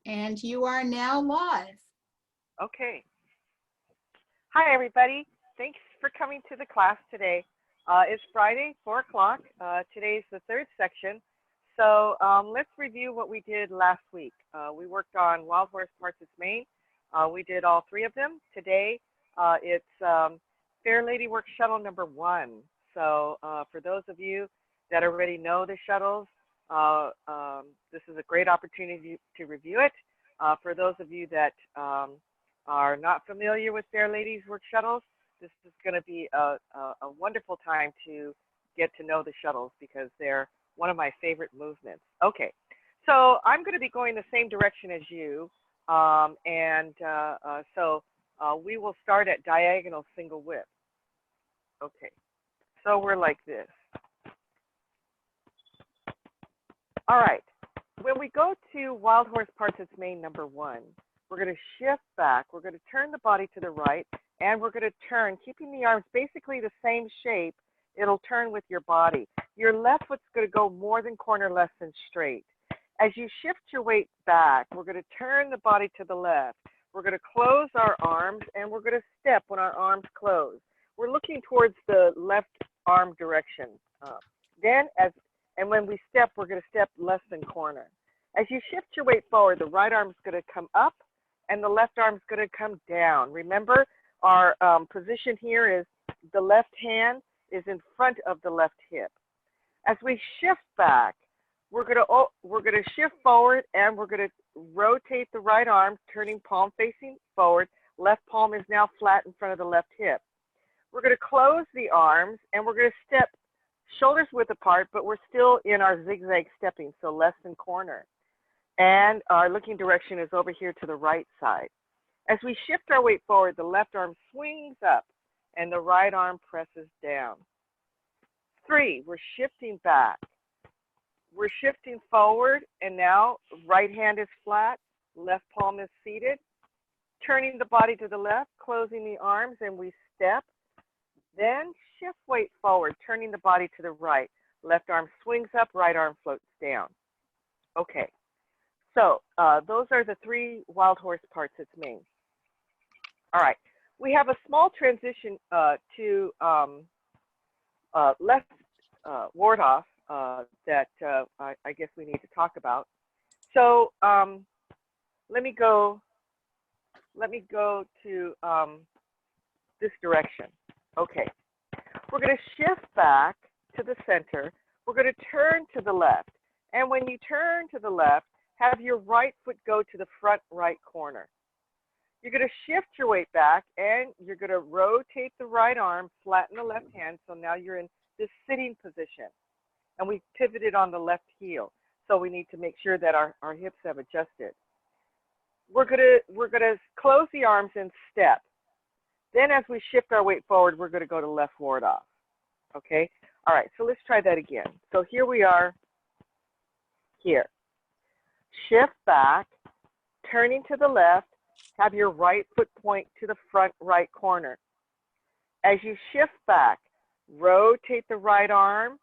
And you are now live. Okay. Hi, everybody. Thanks for coming to the class today. It's Friday, 4 o'clock. Today's the third section. So let's review what we did last week. We worked on Wild Horse Parts its Main. We did all three of them. Today, it's Fair Lady Work Shuttle number 1. So for those of you that already know the shuttles, this is a great opportunity to review it. For those of you that are not familiar with Fair Ladies Work Shuttles, this is going to be a wonderful time to get to know the shuttles because they're one of my favorite movements. Okay, so I'm going to be going the same direction as you, so we will start at diagonal single width. Okay, so we're like this. All right, when we go to Wild Horse Parts its Main number 1, we're going to shift back. We're going to turn the body to the right, and we're going to turn, keeping the arms basically the same shape. It'll turn with your body. Your left foot's going to go more than corner, less than straight. As you shift your weight back, we're going to turn the body to the left. We're going to close our arms, and we're going to step when our arms close. We're looking towards the left arm direction. And when we step, we're going to step less than corner. As you shift your weight forward, the right arm is going to come up, and the left arm is going to come down. Remember, our position here is the left hand is in front of the left hip. As we shift back, we're going to shift forward, and we're going to rotate the right arm, turning palm facing forward. Left palm is now flat in front of the left hip. We're going to close the arms, and we're going to step shoulders width apart, but we're still in our zigzag stepping, so less than corner. And our looking direction is over here to the right side. As we shift our weight forward, the left arm swings up and the right arm presses down. 3, we're shifting back. We're shifting forward, and now right hand is flat, left palm is seated. Turning the body to the left, closing the arms, and we step. Then shift weight forward, turning the body to the right. Left arm swings up, right arm floats down. Okay. So those are the 3 Wild Horse Parts its Main. All right, we have a small transition to left ward off that I guess we need to talk about. So let me go to this direction. Okay, we're going to shift back to the center. We're going to turn to the left, and when you turn to the left, have your right foot go to the front right corner. You're going to shift your weight back, and you're going to rotate the right arm, flatten the left hand, so now you're in this sitting position. And we pivoted on the left heel, so we need to make sure that our hips have adjusted. We're going to close the arms and step. Then as we shift our weight forward, we're going to go to left ward off. Okay? All right, so let's try that again. So here we are here. Shift back, turning to the left, have your right foot point to the front right corner. As you shift back, rotate the right arm,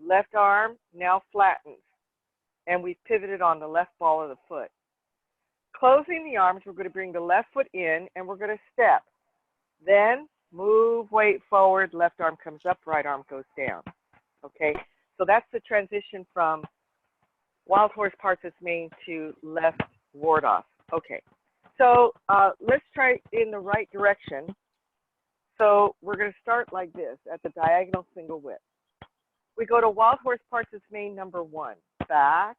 left arm now flattens, and we've pivoted on the left ball of the foot. Closing the arms, we're going to bring the left foot in, and we're going to step. Then move weight forward, left arm comes up, right arm goes down. Okay, so that's the transition from Wild Horse Parts its Main to left ward off. Okay, so let's try in the right direction. So we're going to start like this at the diagonal single width. We go to Wild Horse Parts its Main number 1. Back,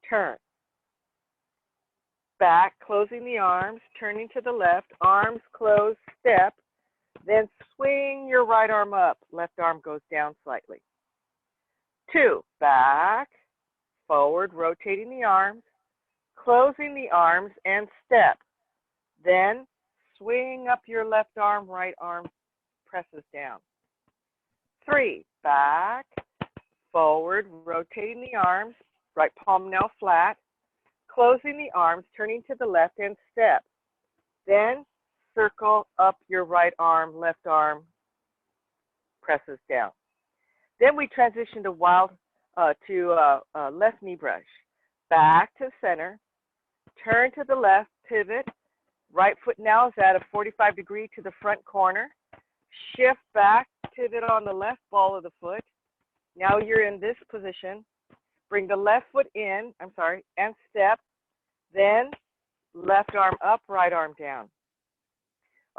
turn. Back, closing the arms, turning to the left, arms close, step, then swing your right arm up, left arm goes down slightly. 2, back, forward, rotating the arms, closing the arms, and step. Then swing up your left arm, right arm presses down. 3, back, forward, rotating the arms, right palm now flat, closing the arms, turning to the left, and step. Then circle up your right arm, left arm presses down. Then we transition to left knee brush. back to center, turn to the left, pivot. Right foot now is at a 45 degree to the front corner. Shift back, pivot on the left ball of the foot. Now you're in this position. Bring the left foot in, and step. Then left arm up, right arm down.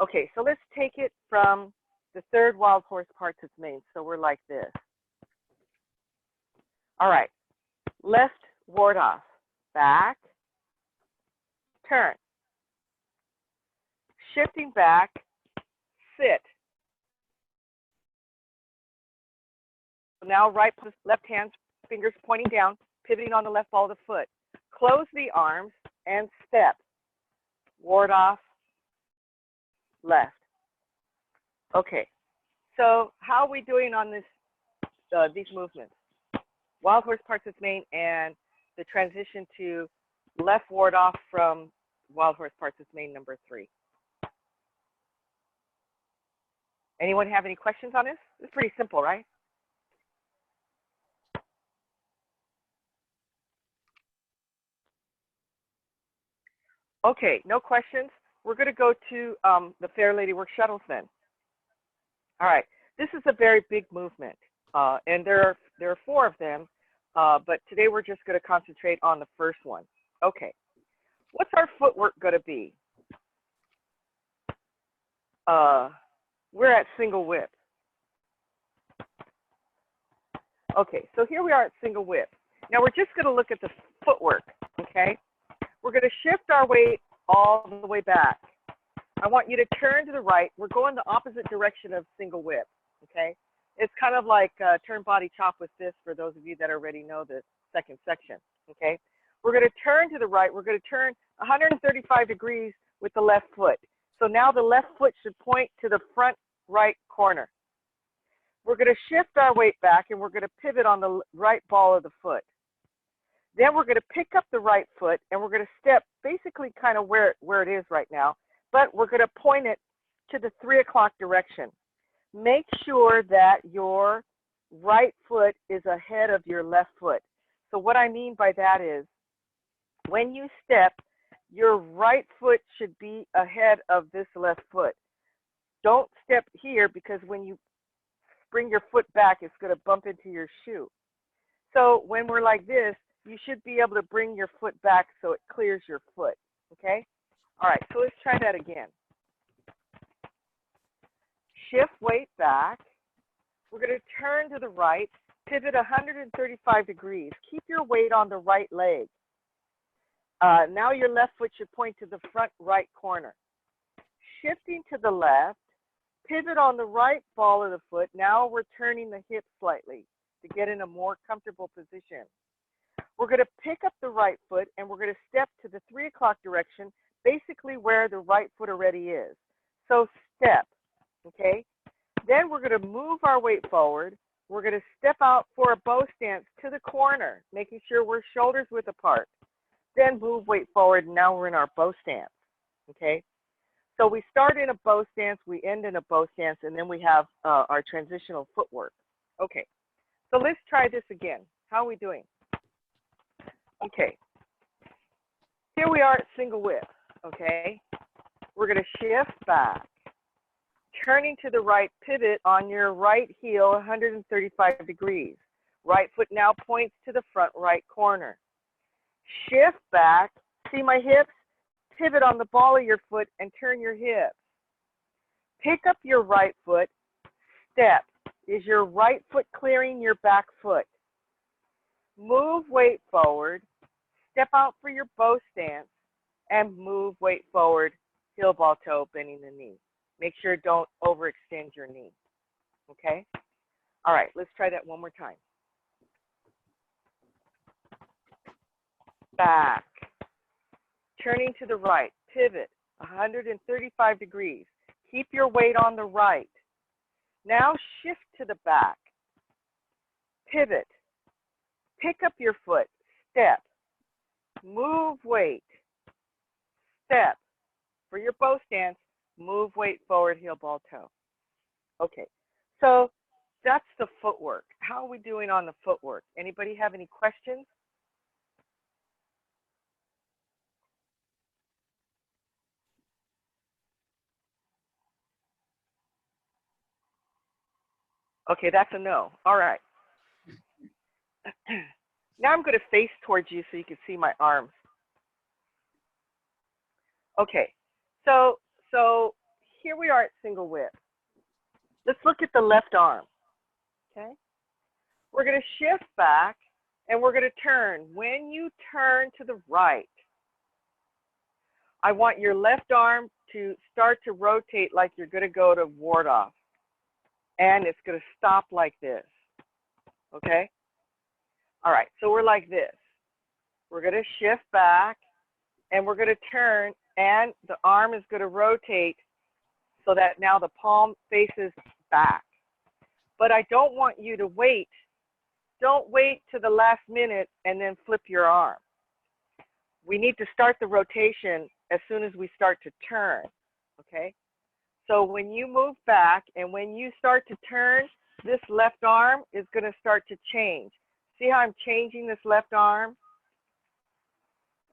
Okay, so let's take it from the third wild horse parts its main. So we're like this. All right, left ward off, back, turn. Shifting back, sit. Now right, left hand, fingers pointing down, pivoting on the left ball of the foot. Close the arms and step. Ward off, left. Okay, so how are we doing on this? These movements? Wild horse parts its main and the transition to left ward off from wild horse parts its main number 3. Anyone have any questions on this? It's pretty simple, right? Okay, no questions. We're going to go to the Fair Lady Work Shuttles then. All right, this is a very big movement, and there are 4 of them, but today we're just going to concentrate on the first one. Okay, what's our footwork going to be? We're at single whip. Okay, so here we are at single whip. Now we're just going to look at the footwork, okay? We're going to shift our weight all the way back. I want you to turn to the right. We're going the opposite direction of single whip, okay? It's kind of like turn body chop with this for those of you that already know the second section, okay? We're going to turn to the right. We're going to turn 135 degrees with the left foot. So now the left foot should point to the front right corner. We're going to shift our weight back and we're going to pivot on the right ball of the foot. Then we're going to pick up the right foot and we're going to step basically kind of where it is right now, but we're going to point it to the 3 o'clock direction. Make sure that your right foot is ahead of your left foot. So what I mean by that is when you step, your right foot should be ahead of this left foot. Don't step here because when you bring your foot back, it's going to bump into your shoe. So when we're like this, you should be able to bring your foot back so it clears your foot, okay? All right, so let's try that again. Shift weight back. We're going to turn to the right, pivot 135 degrees. Keep your weight on the right leg. Now your left foot should point to the front right corner. Shifting to the left, pivot on the right ball of the foot. Now we're turning the hips slightly to get in a more comfortable position. We're going to pick up the right foot and we're going to step to the 3 o'clock direction, basically where the right foot already is. So step, okay? Then we're going to move our weight forward. We're going to step out for a bow stance to the corner, making sure we're shoulders width apart. Then move weight forward, and now we're in our bow stance, okay? So we start in a bow stance, we end in a bow stance, and then we have our transitional footwork. Okay, so let's try this again. How are we doing? Okay, here we are at single whip, okay? We're going to shift back, turning to the right, pivot on your right heel 135 degrees. Right foot now points to the front right corner. Shift back, see my hips? Pivot on the ball of your foot and turn your hips. Pick up your right foot, step. Is your right foot clearing your back foot? Move weight forward, step out for your bow stance, and move weight forward, heel ball toe, bending the knee. Make sure don't overextend your knee, okay? All right, let's try that one more time. Back, turning to the right, pivot 135 degrees. Keep your weight on the right. Now shift to the back, pivot, pick up your foot, step, move weight, step. For your bow stance, move weight forward, heel ball toe. Okay, so that's the footwork. How are we doing on the footwork? Anybody have any questions? Okay, that's a no. All right. Now I'm going to face towards you so you can see my arms. Okay, so here we are at single width. Let's look at the left arm. Okay, we're going to shift back and we're going to turn. When you turn to the right, I want your left arm to start to rotate like you're going to go to ward off. And it's going to stop like this. Okay? All right, so we're like this. We're going to shift back and we're going to turn, and the arm is going to rotate so that now the palm faces back. But I don't want you to wait. Don't wait to the last minute and then flip your arm. We need to start the rotation as soon as we start to turn, okay? So when you move back and when you start to turn, this left arm is going to start to change. See how I'm changing this left arm?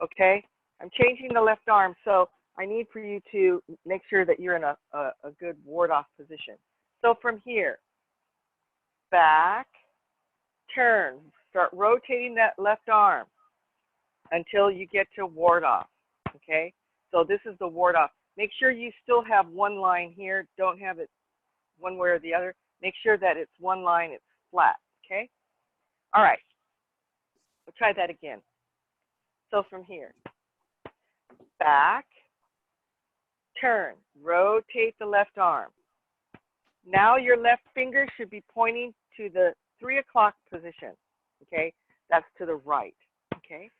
Okay, I'm changing the left arm, so I need for you to make sure that you're in a good ward-off position. So from here, back, turn, start rotating that left arm until you get to ward off, okay? So this is the ward off. Make sure you still have one line here. Don't have it one way or the other. Make sure that it's one line, it's flat, okay? All right, we'll try that again. So from here, back, turn, rotate the left arm. Now your left finger should be pointing to the 3 o'clock position, okay? That's to the right, okay?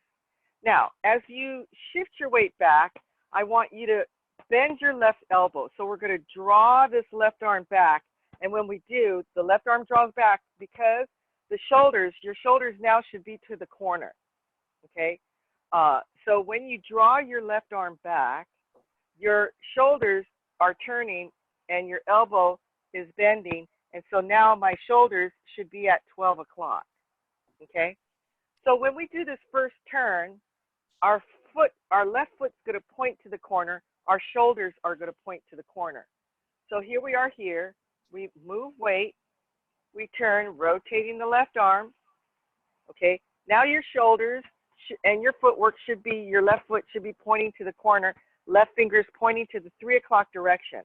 Now, as you shift your weight back, I want you to bend your left elbow. So we're going to draw this left arm back, and when we do, the left arm draws back because the shoulders, your shoulders now should be to the corner, okay? So when you draw your left arm back, your shoulders are turning and your elbow is bending, and so now my shoulders should be at 12 o'clock, okay? So when we do this first turn, our left foot's going to point to the corner, our shoulders are going to point to the corner. So here we are here, we move weight, we turn, rotating the left arm, okay? Now your shoulders and your footwork should be, your left foot should be pointing to the corner, left finger's pointing to the 3 o'clock direction,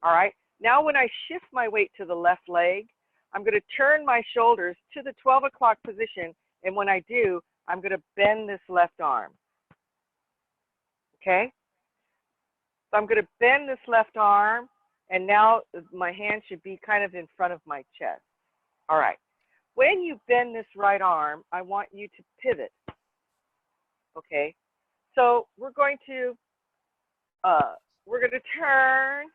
all right? Now when I shift my weight to the left leg, I'm going to turn my shoulders to the 12 o'clock position, and when I do, I'm going to bend this left arm, okay? So I'm going to bend this left arm, and now my hand should be kind of in front of my chest. All right. When you bend this right arm, I want you to pivot, okay? So we're going to turn,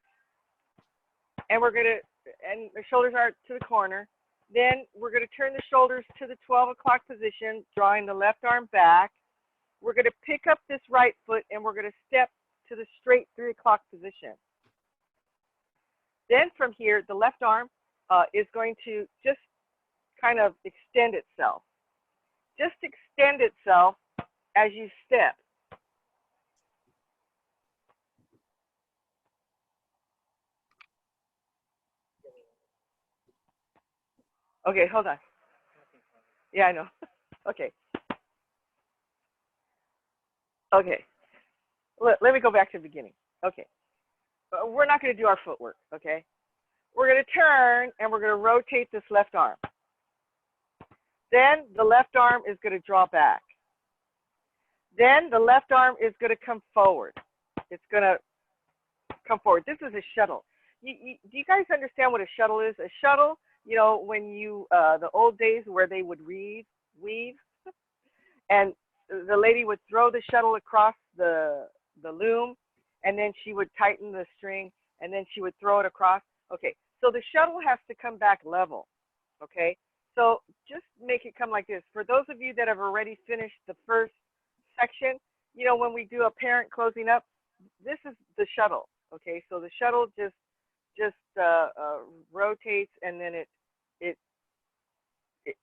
and and the shoulders are to the corner. Then we're going to turn the shoulders to the 12 o'clock position, drawing the left arm back. We're going to pick up this right foot, and we're going to step to the straight 3 o'clock position. Then from here, the left arm is going to just kind of extend itself. Just extend itself as you step. Okay, hold on. Yeah, I know. Okay. Okay. Let me go back to the beginning. Okay. We're not going to do our footwork, okay? We're going to turn, and we're going to rotate this left arm. Then the left arm is going to draw back. Then the left arm is going to come forward. It's going to come forward. This is a shuttle. Do you guys understand what a shuttle is? A shuttle, you know, when you, the old days where they would weave, and the lady would throw the shuttle across the loom, and then she would tighten the string, and then she would throw it across. Okay, so the shuttle has to come back level, okay? So just make it come like this. For those of you that have already finished the first section, you know, when we do a parent closing up, this is the shuttle, okay? So the shuttle just rotates, and then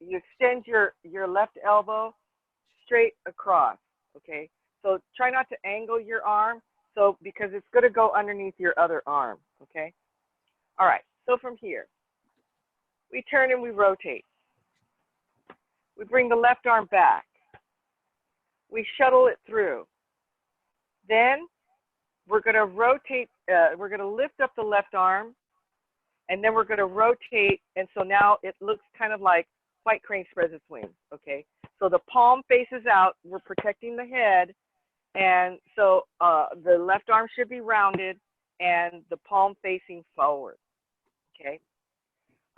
you extend your left elbow straight across, okay? So try not to angle your arm, so because it's going to go underneath your other arm, okay? All right, so from here, We turn and we rotate. We bring the left arm back. We shuttle it through. Then we're going to rotate, we're going to lift up the left arm, and then we're going to rotate, and so now it looks kind of like white crane spreads its wings, okay? So the palm faces out, we're protecting the head, and so the left arm should be rounded, and the palm facing forward, okay?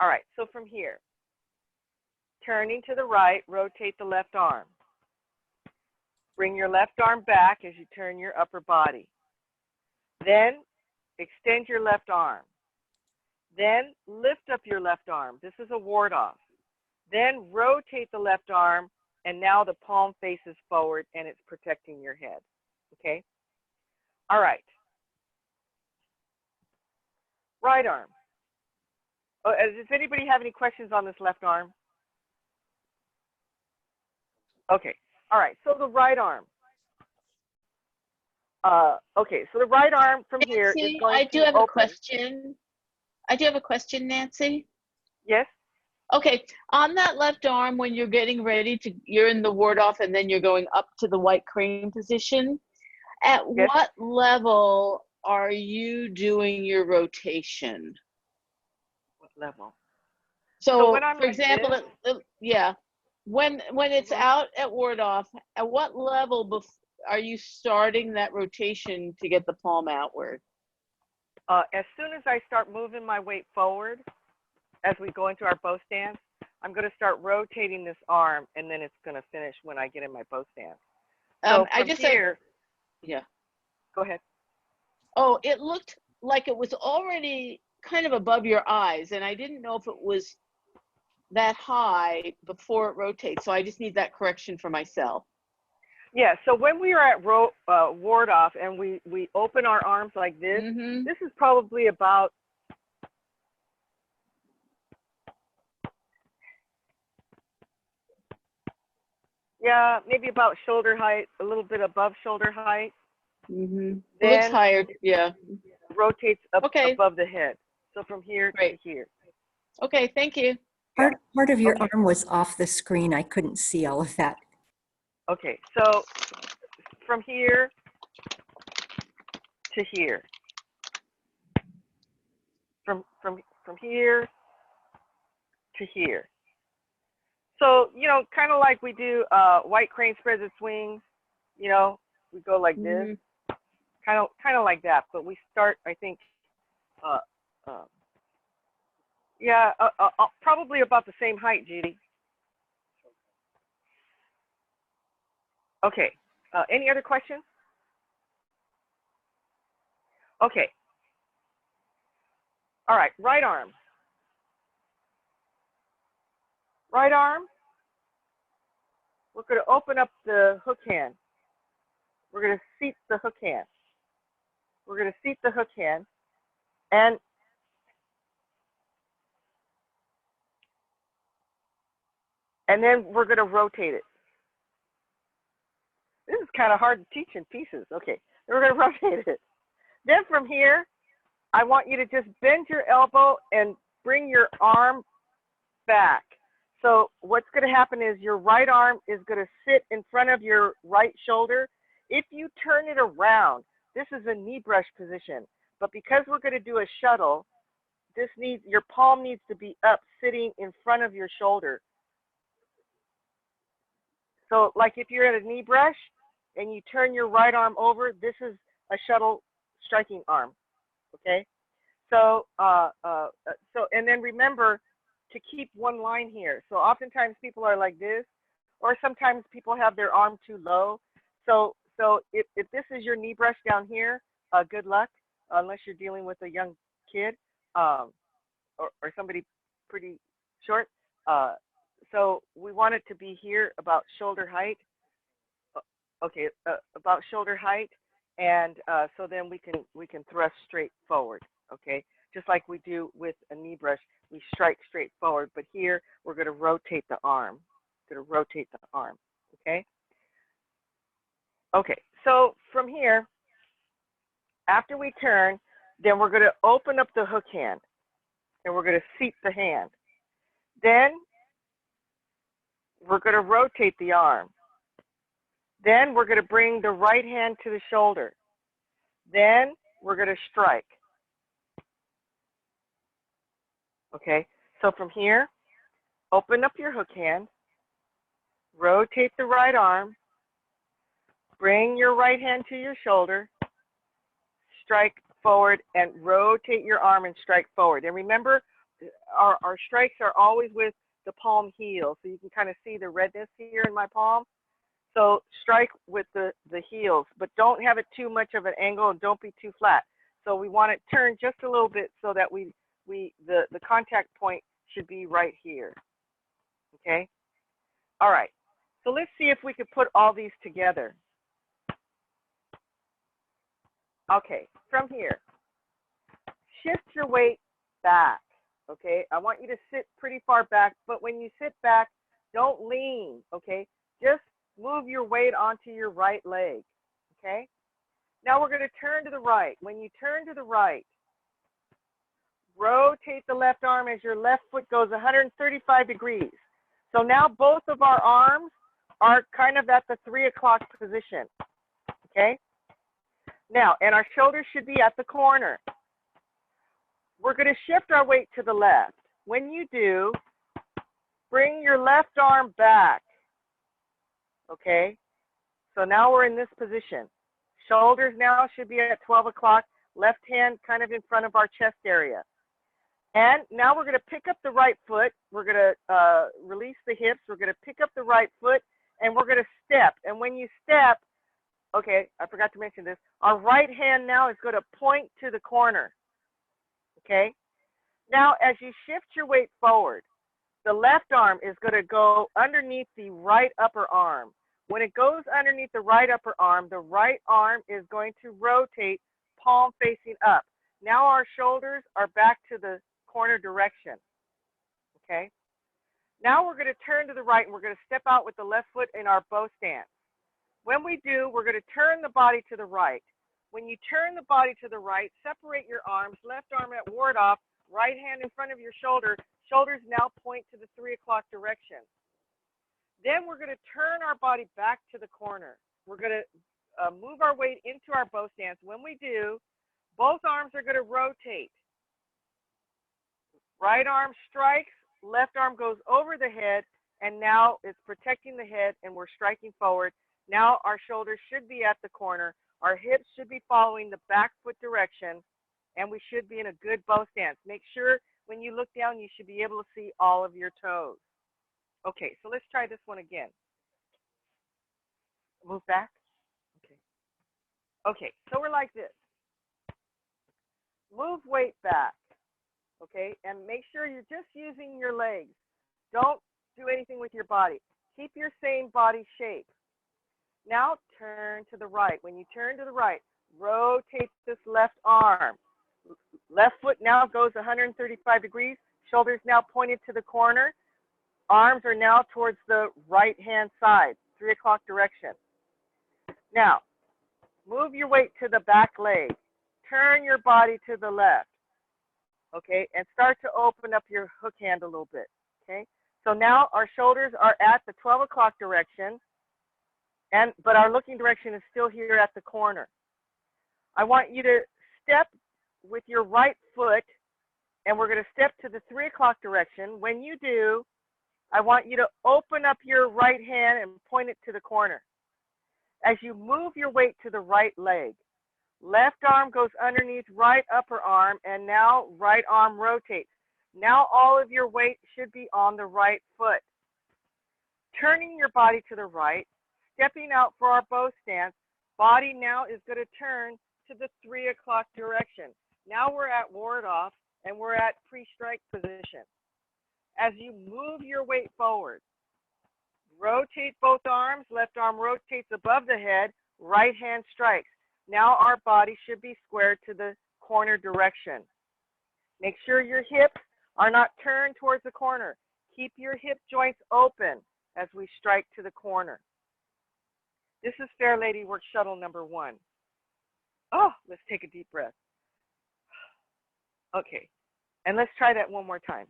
All right, so from here, turning to the right, rotate the left arm. Bring your left arm back as you turn your upper body. Then extend your left arm. Then lift up your left arm. This is a ward off. Then rotate the left arm, and now the palm faces forward and it's protecting your head. Okay? All right. Right arm. Oh, does anybody have any questions on this left arm? Okay. All right. So the right arm. Okay. So the right arm from Nancy, here is going I to do have open. a question. I do have a question, Nancy. Yes. Okay, on that left arm, when you're getting ready to, you're in the ward off and then you're going up to the white crane position. At Yes. what level are you doing your rotation? What level? So when I'm for like example, this, yeah, when it's Mhm. out at ward off, at what level are you starting that rotation to get the palm outward? As soon as I start moving my weight forward, as we go into our bow stance, I'm going to start rotating this arm, and then it's going to finish when I get in my bow stance. So I from just here, yeah. go ahead. Oh, it looked like it was already kind of above your eyes, and I didn't know if it was that high before it rotates. So I just need that correction for myself. Yeah, so when we are at ward off and we open our arms like this, Mm-hmm. this is probably about, yeah, maybe about shoulder height, a little bit above shoulder height. Mm-hmm. It looks Then higher. Yeah. rotates up Okay. above the head. So from here Great. to here. Okay, thank you. Part of your Okay. arm was off the screen. I couldn't see all of that. Okay, so from here to here. From here to here. So, you know, kind of like we do white crane spreads its wings, you know, we go like this, Mm-hmm. kind of like that, but we start, I think, yeah, probably about the same height, Judy. Okay, any other questions? Okay. All right, right arm. Right arm, we're going to open up the hook hand. We're going to seat the hook hand. We're going to seat the hook hand, and then we're going to rotate it. This is kind of hard to teach in pieces. Okay, then we're going to rotate it. Then from here, I want you to just bend your elbow and bring your arm back. So what's going to happen is your right arm is going to sit in front of your right shoulder. If you turn it around, this is a knee brush position. But because we're going to do a shuttle, your palm needs to be up, sitting in front of your shoulder. So like if you're at a knee brush and you turn your right arm over, this is a shuttle striking arm, okay? So, and then remember to keep one line here. So oftentimes people are like this, or sometimes people have their arm too low. So if this is your knee brush down here, good luck, unless you're dealing with a young kid or somebody pretty short. So we want it to be here about shoulder height. Okay, about shoulder height, and so then we can thrust straight forward. Okay, just like we do with a knee brush, we strike straight forward. But here we're going to rotate the arm. Okay. Okay. So from here, after we turn, then we're going to open up the hook hand, and we're going to seat the hand. Then we're going to rotate the arm. Then we're going to bring the right hand to the shoulder. Then we're going to strike. Okay, so from here, open up your hook hand, rotate the right arm, bring your right hand to your shoulder, strike forward, and rotate your arm and strike forward. And remember, our strikes are always with the palm heel, so you can kind of see the redness here in my palm. So strike with the heels, but don't have it too much of an angle and don't be too flat. So we want it turned just a little bit so that the contact point should be right here. Okay? All right. So let's see if we could put all these together. Okay, from here, shift your weight back. Okay, I want you to sit pretty far back, but when you sit back, don't lean. Okay, just move your weight onto your right leg. Okay, now we're going to turn to the right. When you turn to the right, rotate the left arm as your left foot goes 135 degrees. So now both of our arms are kind of at the 3 o'clock position. Okay, now, and our shoulders should be at the corner. We're going to shift our weight to the left. When you do, bring your left arm back. Okay, so now we're in this position. Shoulders now should be at 12 o'clock, left hand kind of in front of our chest area. And now we're going to pick up the right foot. We're going to release the hips. We're going to pick up the right foot, and we're going to step. And when you step, okay, I forgot to mention this, our right hand now is going to point to the corner. Okay, now as you shift your weight forward, the left arm is going to go underneath the right upper arm. When it goes underneath the right upper arm, the right arm is going to rotate palm facing up. Now our shoulders are back to the corner direction. Okay, now we're going to turn to the right and we're going to step out with the left foot in our bow stance. When we do, we're going to turn the body to the right. When you turn the body to the right, separate your arms, left arm at ward off, right hand in front of your shoulder. Shoulders now point to the 3 o'clock direction. Then we're going to turn our body back to the corner. We're going to move our weight into our bow stance. When we do, both arms are going to rotate. Right arm strikes, left arm goes over the head, and now it's protecting the head, and we're striking forward. Now our shoulders should be at the corner. Our hips should be following the back foot direction, and we should be in a good bow stance. Make sure when you look down, you should be able to see all of your toes. Okay, so let's try this one again. Move back. Okay. Okay, so we're like this. Move weight back, okay, and make sure you're just using your legs. Don't do anything with your body. Keep your same body shape. Now turn to the right. When you turn to the right, rotate this left arm. Left foot now goes 135 degrees. Shoulders now pointed to the corner. Arms are now towards the right hand side, 3 o'clock direction. Now, move your weight to the back leg. Turn your body to the left. Okay, and start to open up your hook hand a little bit. Okay, so now our shoulders are at the 12 o'clock direction. But our looking direction is still here at the corner. I want you to step with your right foot, and we're going to step to the 3 o'clock direction. When you do, I want you to open up your right hand and point it to the corner. As you move your weight to the right leg, left arm goes underneath right upper arm, and now right arm rotates. Now all of your weight should be on the right foot. Turning your body to the right, stepping out for our bow stance, body now is going to turn to the 3 o'clock direction. Now we're at ward off and we're at pre-strike position. As you move your weight forward, rotate both arms, left arm rotates above the head, right hand strikes. Now our body should be squared to the corner direction. Make sure your hips are not turned towards the corner. Keep your hip joints open as we strike to the corner. This is Fair Lady Work Shuttle number 1. Oh, let's take a deep breath. Okay, and let's try that one more time.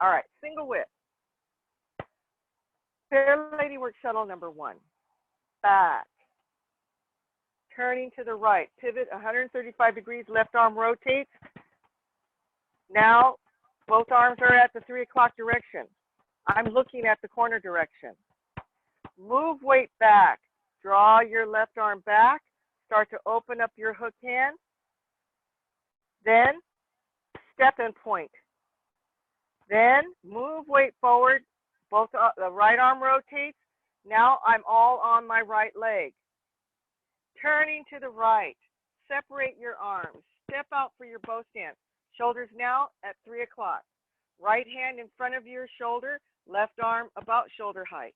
All right, single whip. Fair Lady Work Shuttle number 1. Back. Turning to the right. Pivot 135 degrees. Left arm rotates. Now, both arms are at the 3 o'clock direction. I'm looking at the corner direction. Move weight back. Draw your left arm back. Start to open up your hook hand. Then, step and point. Then, move weight forward. The right arm rotates. Now I'm all on my right leg. Turning to the right. Separate your arms. Step out for your bow stance. Shoulders now at 3 o'clock. Right hand in front of your shoulder. Left arm about shoulder height.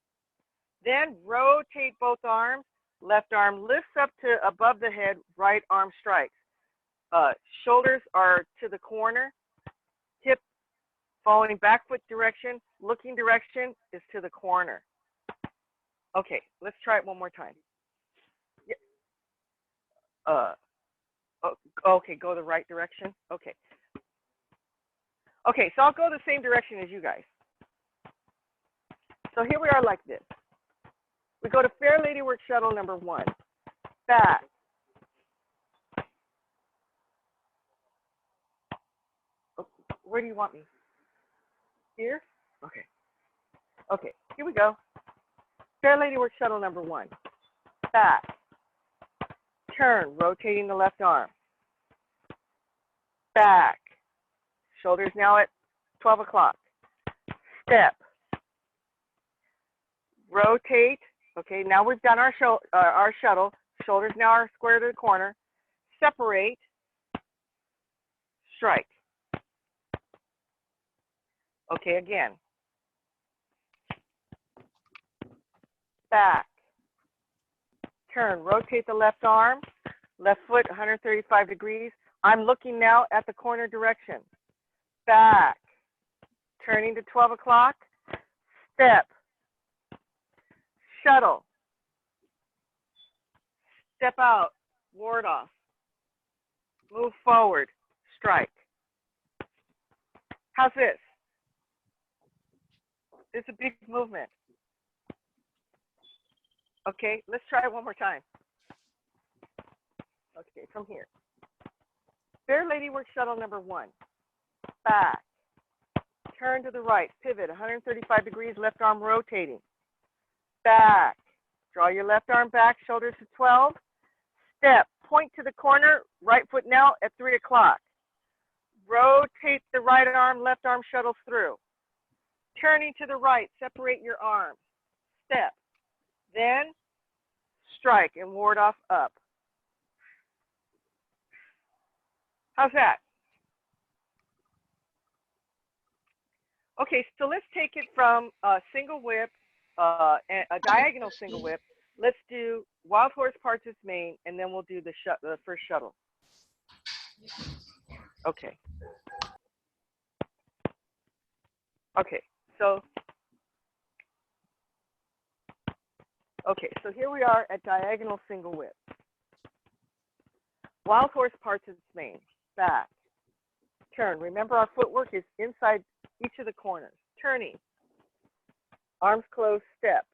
Then rotate both arms. Left arm lifts up to above the head. Right arm strikes. Shoulders are to the corner. Hip following back foot direction. Looking direction is to the corner. Okay, let's try it one more time. Okay, go the right direction. Okay. Okay, so I'll go the same direction as you guys. So here we are like this. We go to Fair Lady Work Shuttle number 1. Back. Where do you want me? Here? Okay. Okay, here we go. Fair Lady Work Shuttle number 1. Back. Turn, rotating the left arm. Back. Shoulders now at 12 o'clock. Step. Rotate. Okay, now we've done our shuttle. Shoulders now are square to the corner. Separate. Strike. Okay, again. Back. Turn, rotate the left arm. Left foot 135 degrees. I'm looking now at the corner direction. Back. Turning to 12 o'clock. Step. Shuttle. Step out. Ward off. Move forward. Strike. How's this? It's a big movement. Okay, let's try it one more time. Okay, from here. Fair Lady Work Shuttle number 1. Back. Turn to the right. Pivot 135 degrees. Left arm rotating. Back. Draw your left arm back. Shoulders to 12. Step. Point to the corner. Right foot now at 3 o'clock. Rotate the right arm. Left arm shuttles through. Turning to the right. Separate your arms. Step. Then strike and ward off up. How's that? Okay, so let's take it from a single whip, a diagonal single whip. Let's do wild horse parts its mane, and then we'll do the first shuttle. Okay. Okay, so here we are at diagonal single whip. Wild horse parts its mane. Back. Turn. Remember, our footwork is inside each of the corners. Turning. Arms closed. Step.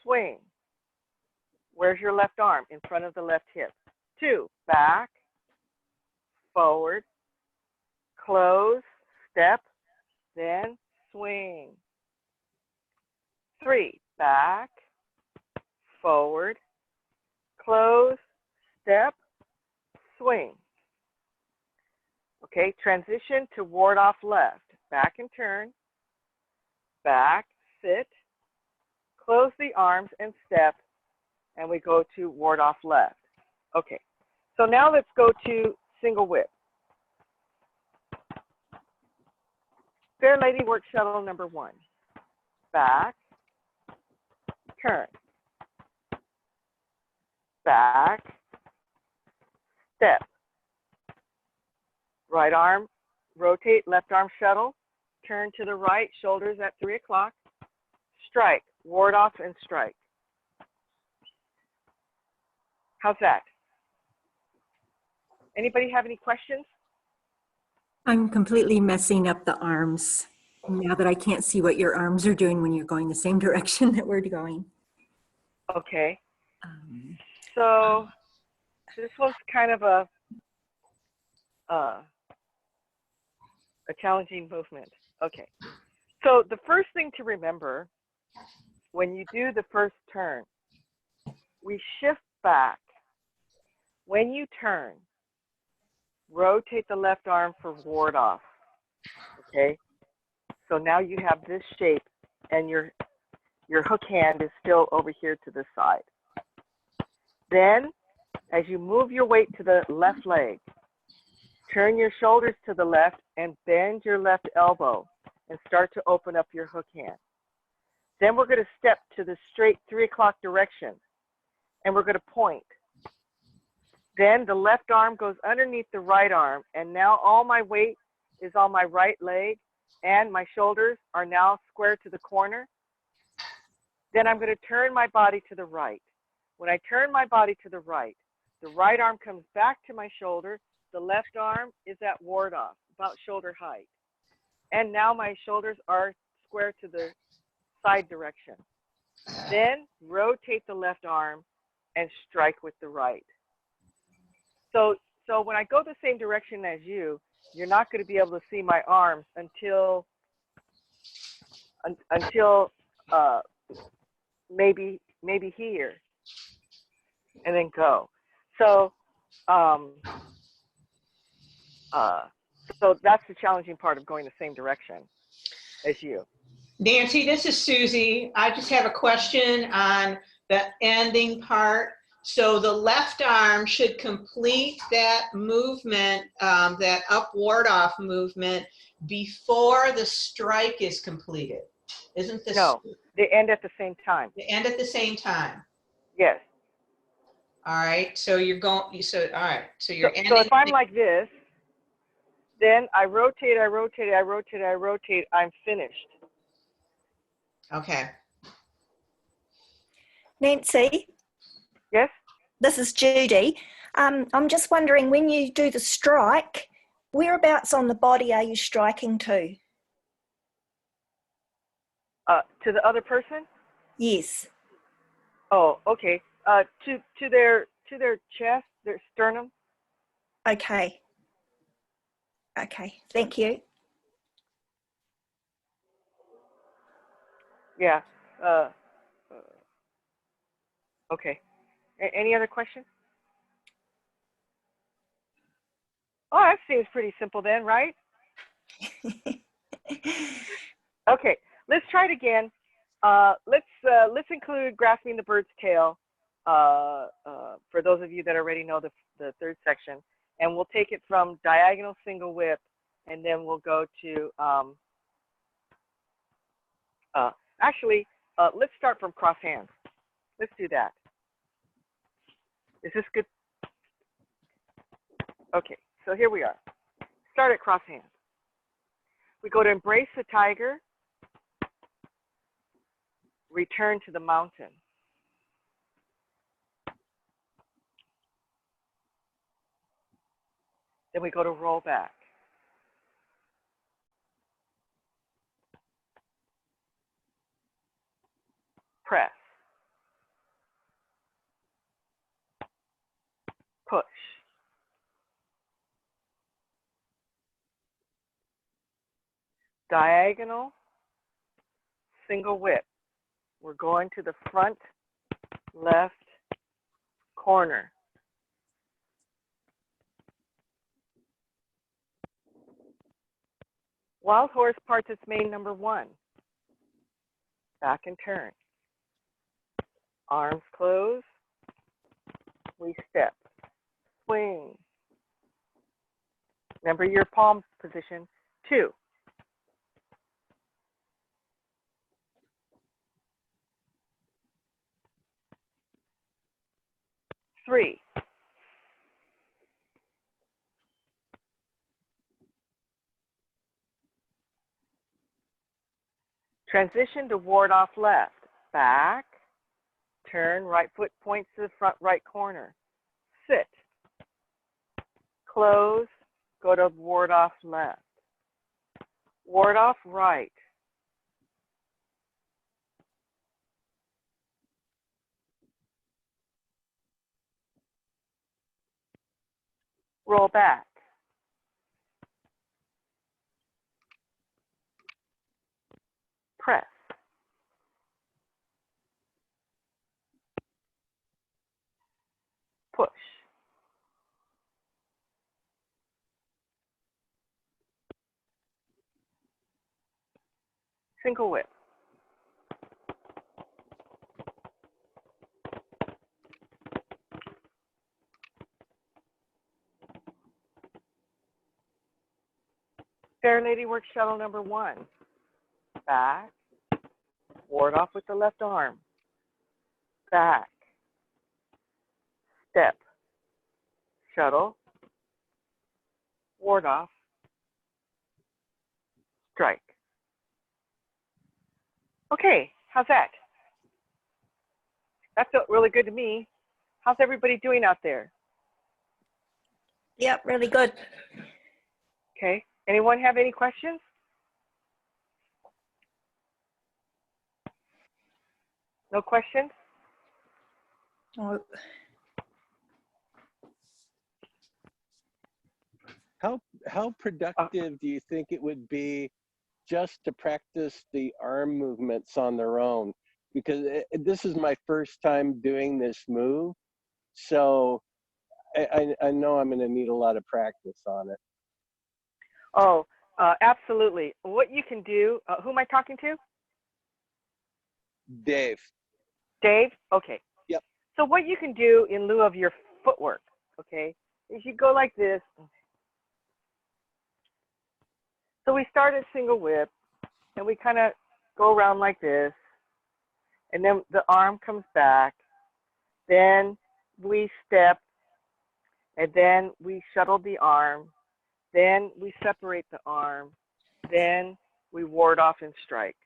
Swing. Where's your left arm? In front of the left hip. 2. Back. Forward. Close. Step. Then swing. 3. Back. Forward. Close. Step. Swing. Okay, transition to ward off left. Back and turn. Back, sit. Close the arms and step. And we go to ward off left. Okay, so now let's go to single whip. Fair Lady Work Shuttle number 1. Back. Turn. Back. Step. Right arm, rotate, left arm shuttle. Turn to the right, shoulders at 3 o'clock. Strike, ward off and strike. How's that? Anybody have any questions? I'm completely messing up the arms. Now that I can't see what your arms are doing when you're going the same direction that we're going. Okay. Um, So this was kind of a challenging movement. Okay. So the first thing to remember when you do the first turn, we shift back. When you turn, rotate the left arm for ward off. Okay. So now you have this shape, and your hook hand is still over here to the side. Then, as you move your weight to the left leg, turn your shoulders to the left and bend your left elbow and start to open up your hook hand. Then we're going to step to the straight 3 o'clock direction, and we're going to point. Then the left arm goes underneath the right arm, and now all my weight is on my right leg, and my shoulders are now square to the corner. Then I'm going to turn my body to the right. When I turn my body to the right arm comes back to my shoulder. The left arm is at ward off, about shoulder height. And now my shoulders are square to the side direction. Then rotate the left arm and strike with the right. So when I go the same direction as you, you're not going to be able to see my arms until maybe here, and then go. So so that's the challenging part of going the same direction as you. Nancy, this is Susie. I just have a question on the ending part. So the left arm should complete that movement, that up ward off movement, before the strike is completed. Isn't this? No, they end at the same time. They end at the same time. Yes. All right. So you're going. So all right. So you're ending. So if I'm like this, then I rotate, I rotate, I rotate, I rotate. I'm finished. Okay. Nancy, Yes. this is Judy. I'm just wondering, when you do the strike, whereabouts on the body are you striking to? To the other person? Yes. Oh, okay. To their chest, their sternum. Okay. Okay. Thank you. Yeah. Okay. Any other questions? Oh, that seems pretty simple then, right? Okay. Let's try it again. Let's include grasping the bird's tail for those of you that already know the third section, and we'll take it from diagonal single whip, and then we'll go to actually let's start from cross hands. Let's do that. Is this good? Okay, so here we are. Start at cross hands. We go to embrace the tiger, return to the mountain. Then we go to roll back. Press. Push. Diagonal, single whip. We're going to the front left corner. Wild horse parts its mane number 1. Back and turn. Arms close. We step. Swing. Remember your palm position. 2. 3. Transition to ward off left. Back. Turn. Right foot points to the front right corner. Sit. Close. Go to ward off left. Ward off right. Roll back. Press. Push. Single whip. Fair Lady work shuttle number 1. Back. Ward off with the left arm. Back. Step. Shuttle. Ward off. Strike. Okay, how's that? That felt really good to me. How's everybody doing out there? Yep, really good. Okay, anyone have any questions? No questions? Oh, How productive do you think it would be just to practice the arm movements on their own? Because this is my first time doing this move, so I know I'm going to need a lot of practice on it. Oh, absolutely. What you can do, who am I talking to? Dave. Dave? Okay. Yep. So what you can do in lieu of your footwork, okay, is you go like this. So we start at single whip, and we kind of go around like this, and then the arm comes back. Then we step, and then we shuttle the arm. Then we separate the arm. Then we ward off and strike.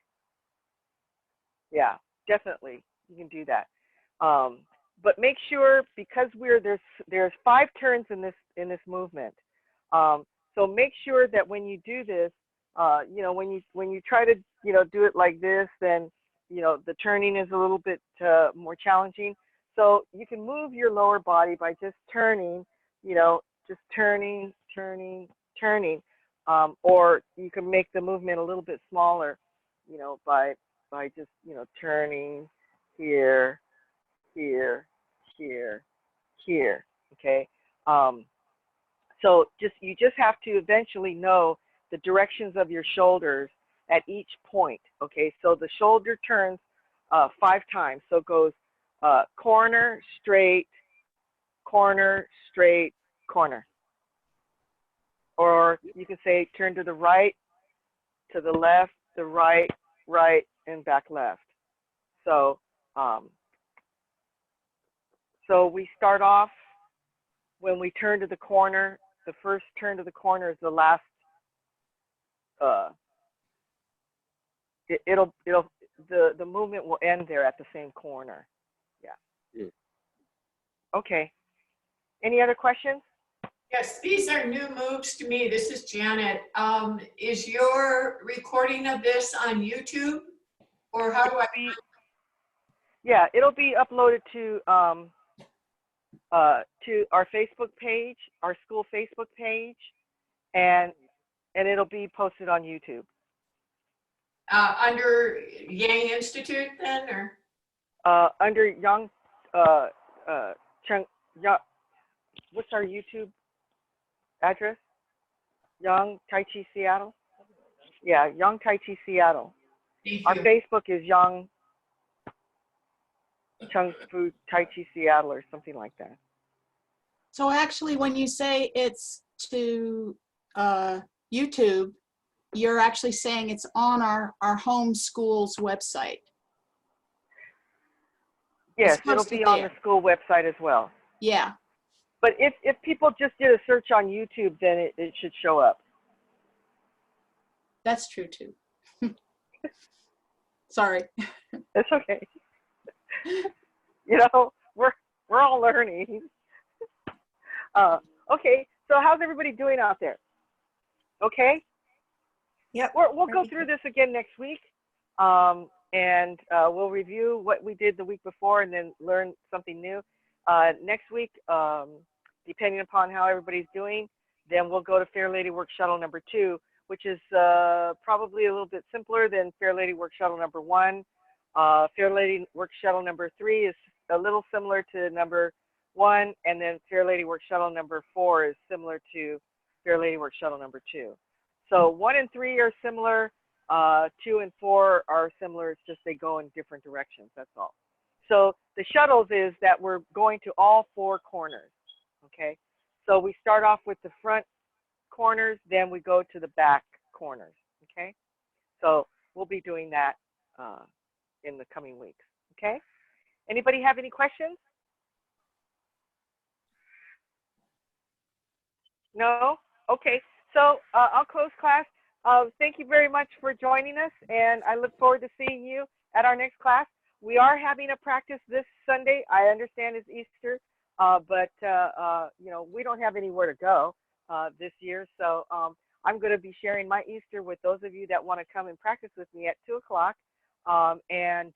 Yeah, definitely, you can do that. But make sure, because there's 5 turns in this movement. So make sure that when you do this, when you try to do it like this, then the turning is a little bit more challenging. So you can move your lower body by just turning, just turning, or you can make the movement a little bit smaller, by just turning here, here, here, here. Okay. So you just have to eventually know the directions of your shoulders at each point. Okay. So the shoulder turns 5 times. So it goes corner, straight, corner, straight, corner. Or you can say turn to the right, to the left, the right, right, and back left. So so we start off when we turn to the corner. The first turn to the corner is the last. The movement will end there at the same corner. Yeah. Okay. Any other questions? Yes, these are new moves to me. This is Janet. Is your recording of this on YouTube, or how do I? Yeah, it'll be uploaded to our Facebook page, our school Facebook page, and it'll be posted on YouTube. Under Yang Institute then, or? Under Young, what's our YouTube address? Young Tai Chi Seattle? Yeah, Young Tai Chi Seattle. Thank Our you. Facebook is Young Chung Fu Tai Chi Seattle or something like that. So actually, when you say it's to YouTube, you're actually saying it's on our home school's website. Yes, It's it'll posted be on there. the school website as well. Yeah, But if people just did a search on YouTube, then it should show up. that's true too. Sorry. It's okay. We're all learning. Okay, so how's everybody doing out there? Okay? Yep. We'll go through this again next week, and we'll review what we did the week before and then learn something new. Next week, depending upon how everybody's doing, then we'll go to Fair Lady Work Shuttle number 2, which is probably a little bit simpler than Fair Lady Work Shuttle number 1. Fair Lady Work Shuttle number 3 is a little similar to number 1, and then Fair Lady Work Shuttle number 4 is similar to Fair Lady Work Shuttle number 2. So 1 and 3 are similar, 2 and 4 are similar, it's just they go in different directions, that's all. So the shuttles is that we're going to all 4 corners, okay? So we start off with the front corners, then we go to the back corners, okay? So we'll be doing that in the coming weeks, okay? Anybody have any questions? No? Okay, so I'll close class. Thank you very much for joining us, and I look forward to seeing you at our next class. We are having a practice this Sunday. I understand it's Easter, but you know, we don't have anywhere to go this year, so I'm going to be sharing my Easter with those of you that want to come and practice with me at 2 o'clock, and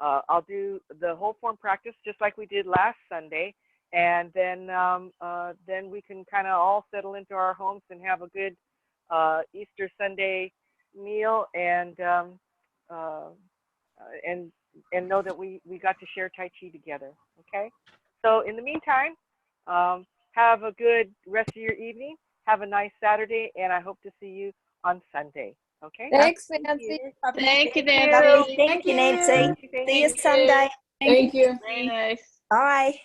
I'll do the whole form practice just like we did last Sunday, and then we can kind of all settle into our homes and have a good Easter Sunday meal, and know that we got to share Tai Chi together. Okay, so in the meantime, have a good rest of your evening. Have a nice Saturday, and I hope to see you on Sunday. Okay. Thanks, Nancy. Thank you, Thank Nancy. Thank you, Nancy. Thank you. See you Sunday. Thank you. Very nice. Bye.